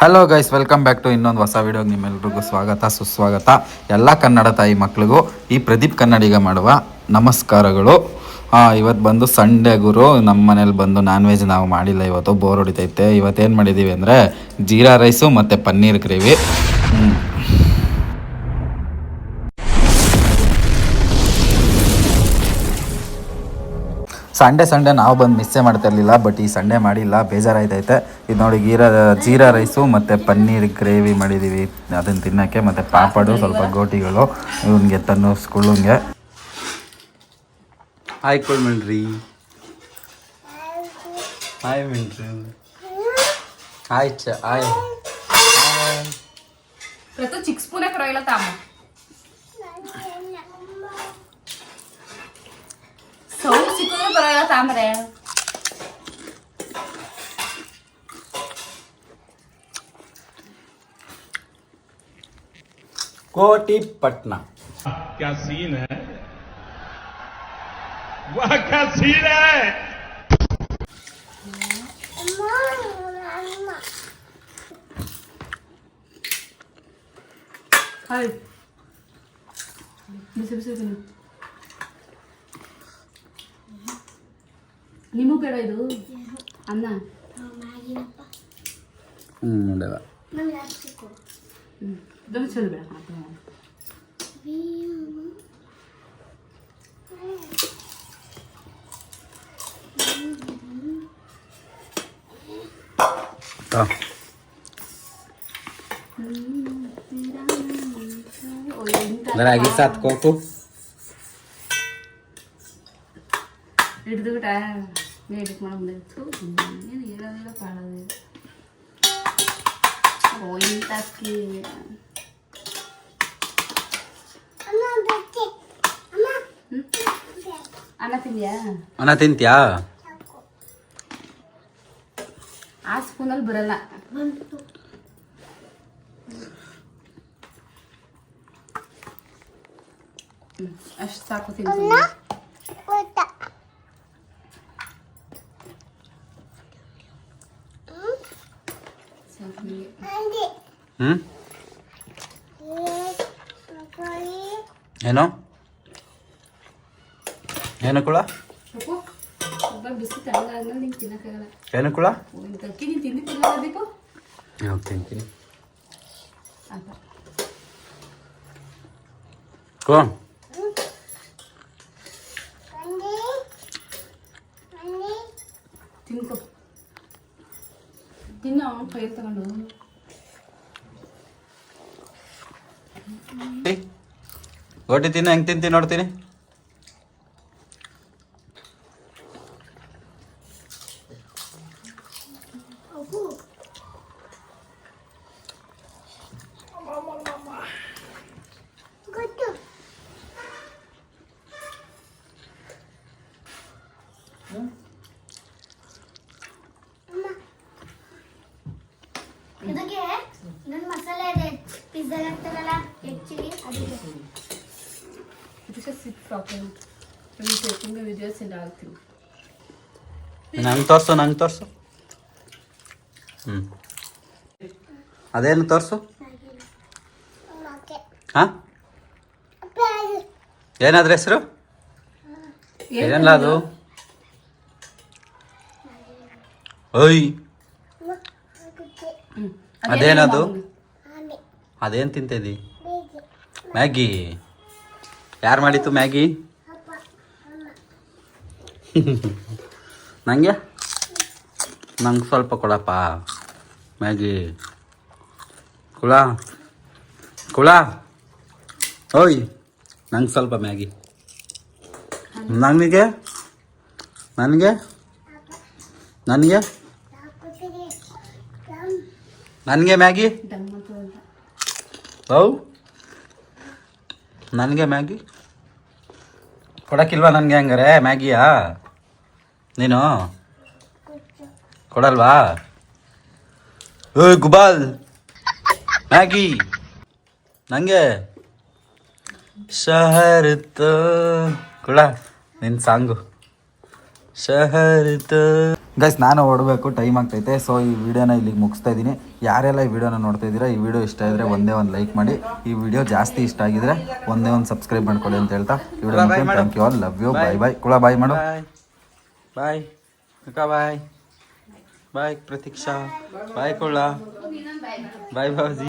Hello guys, welcome back to ಇನ್ನೊಂದು ಹೊಸ ವಿಡಿಯೋಗೆ ನಿಮ್ಮೆಲ್ರಿಗೂ ಸ್ವಾಗತ ಸುಸ್ವಾಗತ. ಎಲ್ಲ ಕನ್ನಡ ತಾಯಿ ಮಕ್ಳಿಗೂ ಈ ಪ್ರದೀಪ್ ಕನ್ನಡಿಗ ಮಾಡುವ ನಮಸ್ಕಾರಗಳು. ಇವತ್ತು ಬಂದು ಸಂಡೇ ಗುರು. ನಮ್ಮ ಮನೇಲಿ ಬಂದು ನಾನ್ ವೆಜ್ ನಾವು ಮಾಡಿಲ್ಲ ಇವತ್ತು, ಬೋರ್ ಹೊಡಿತೈತೆ. ಇವತ್ತೇನು ಮಾಡಿದ್ದೀವಿ ಅಂದರೆ ಜೀರಾ ರೈಸು ಮತ್ತು ಪನ್ನೀರ್ ಗ್ರೇವಿ. ಸಂಡೇ ನಾವು ಬಂದು ಮಿಸ್ಸೇ ಮಾಡ್ತಾ ಇರಲಿಲ್ಲ, ಬಟ್ ಈ ಸಂಡೇ ಮಾಡಿಲ್ಲ, ಬೇಜಾರಾಯ್ತೈತೆ. ಇದು ನೋಡಿ ಜೀರಾ ರೈಸು ಮತ್ತು ಪನ್ನೀರ್ ಗ್ರೇವಿ ಮಾಡಿದ್ದೀವಿ ಅದನ್ನು ತಿನ್ನೋಕ್ಕೆ. ಮತ್ತು ಪಾಪಡು, ಸ್ವಲ್ಪ ಗೋಟಿಗಳು ಇವನಿಗೆ ತನ್ನು ಸ್ಕೂಲಂಗೆ. ಹಾಯ್ ಕೊಳ್ಮಿಳ್ರಿ, ಹಾಯ್ ಮಿಲ್ರಿ, ಹಾಯ್ ಹಾಯ್ ಚಿಕ್ಕ ಸ್ಪೂನೇ ಪರವಾಗಿಲ್ಲ ತಾಮ ಸೌಂಡ್ ಸಿಕ್ಕಿದ್ರೆ ಪರವಾಗಿಲ್ಲ ತಾಮ್ರೆ. ಕೋಟಿ ಪಟ್ನ क्या सीन है, वाह क्या सीन है. ಹಾಯ್ ಬಿಸಿ ಬಿಸಿ ನಿಮಗೂ ಬೇಡ ಇದು ಅನ್ನ. ಇದನ್ನು ಚಲೋ ಬೇಡ. रागी साथ कोको ಹಿಡಿದು ಬಿಟ್ಟ ಎಡಿಟ್ ಮಾಡಬೇಕು. ಏನು ಹೇಳೋದಿಲ್ಲ ಪಾಡೋದಿಲ್ಲ. ಇಂತಕ್ಕಿ ಅನ್ನ ತಿಂದ್ಯಾ? ಅನ್ನ ತಿಂತ್ಯಾ? ಆ ಸ್ಪೂನಲ್ಲಿ ಬರಲ್ಲ. ಅಷ್ಟು ಸಾಕು ತಿಂತೀನಿ. ಏನೋ ಏನು ಕುಳ ಬಿಸಿ ತಣ್ಣಗಾದ್ಮೇಲೆ ನಿಂಗೆ ತಿನ್ನಕ್ಕಾಗಲ್ಲ. ಏನು ಕುಳ ತಕ್ಕಿ ನೀನು ತಿಂದಿಲ್ಲ ದೀಪು? ನಾವು ತಿಂತೀನಿ. ಕೋ ತಿನ್ಕೊ, ತಿನ್ನ ಪೈರ್ ತಗೊಂಡು. ಗೋಟಿ ತಿನ್ನ, ಹೆಂಗೆ ತಿಂತೀನಿ ನೋಡ್ತೀನಿ. ಇದಕ್ಕೆ ನನ್ನ ಮಸಾಲೆ ಇದೆ, ಪಿಜ್ಜಾ ಹಾಕ್ತಾರಲ್ಲ ಆ್ಯಕ್ಚುಲಿ ಅದಕ್ಕೆ ಇದಕ್ಕೆ ಸಿಕ್ ಪ್ರಾಬ್ಲಮ್. ನಿಮಗೆ ವಿಡಿಯೋಸ್ ಎಲ್ಲ ಆಗ್ತೀವಿ. ನಂಗೆ ತೋರಿಸು. ಅದೇನು ತೋರಿಸು. ಹಾಂ, ಏನಾದ್ರ ಹೆಸರು? ಏನೆಲ್ಲ ಅದು? ಓಯ್, ಅದೇನದು? ಅದೇನು ತಿಂತಿದ್ದಿ? ಮ್ಯಾಗಿ. ಯಾರು ಮಾಡಿತ್ತು ಮ್ಯಾಗಿ? ನಂಗೆ ಸ್ವಲ್ಪ ಕೊಡಪ್ಪ ಮ್ಯಾಗಿ. ಕುಳ ಓಯ್, ನಂಗೆ ಸ್ವಲ್ಪ ಮ್ಯಾಗಿ. ನನಗೆ ಮ್ಯಾಗಿ. ಹೌ, ನನಗೆ ಮ್ಯಾಗಿ ಕೊಡಕ್ಕಿಲ್ವಾ? ನನಗೆ ಹಂಗಾರೆ ಮ್ಯಾಗಿಯಾ? ನೀನು ಕೊಡಲ್ವಾ? ಓಯ್ ಗುಬಾಲ್, ಮ್ಯಾಗಿ ನನಗೆ. ಶಹರ್ತ ಕೊಡ ನಿನ್ನ ಸಾಂಗು. ಶಹರ್ತ. ಗೈಸ್, ನಾನು ಓಡಬೇಕು, ಟೈಮ್ ಆಗ್ತೈತೆ. ಸೊ ಈ ವಿಡಿಯೋನ ಇಲ್ಲಿಗೆ ಮುಗಿಸ್ತಾ ಇದ್ದೀನಿ. ಯಾರೆಲ್ಲ ಈ ವಿಡಿಯೋನ ನೋಡ್ತಾ ಇದ್ದೀರಾ, ಈ ವಿಡಿಯೋ ಇಷ್ಟ ಇದ್ದರೆ ಒಂದೇ ಒಂದು ಲೈಕ್ ಮಾಡಿ. ಈ ವಿಡಿಯೋ ಜಾಸ್ತಿ ಇಷ್ಟ ಆಗಿದ್ರೆ ಒಂದೇ ಒಂದು ಸಬ್ಸ್ಕ್ರೈಬ್ ಮಾಡ್ಕೊಳ್ಳಿ ಅಂತ ಹೇಳ್ತಾ ಈ video thank you all, love you, bye bye. ಕುಳ ಬಾಯ್ ಮಾಡು. ಬಾಯ್ ಅಕ್ಕ, ಬಾಯ್ ಬಾಯ್ ಪ್ರತೀಕ್ಷಾ, ಬಾಯ್ ಕುಳ, ಬಾಯ್ ಬಾಬಾಜಿ.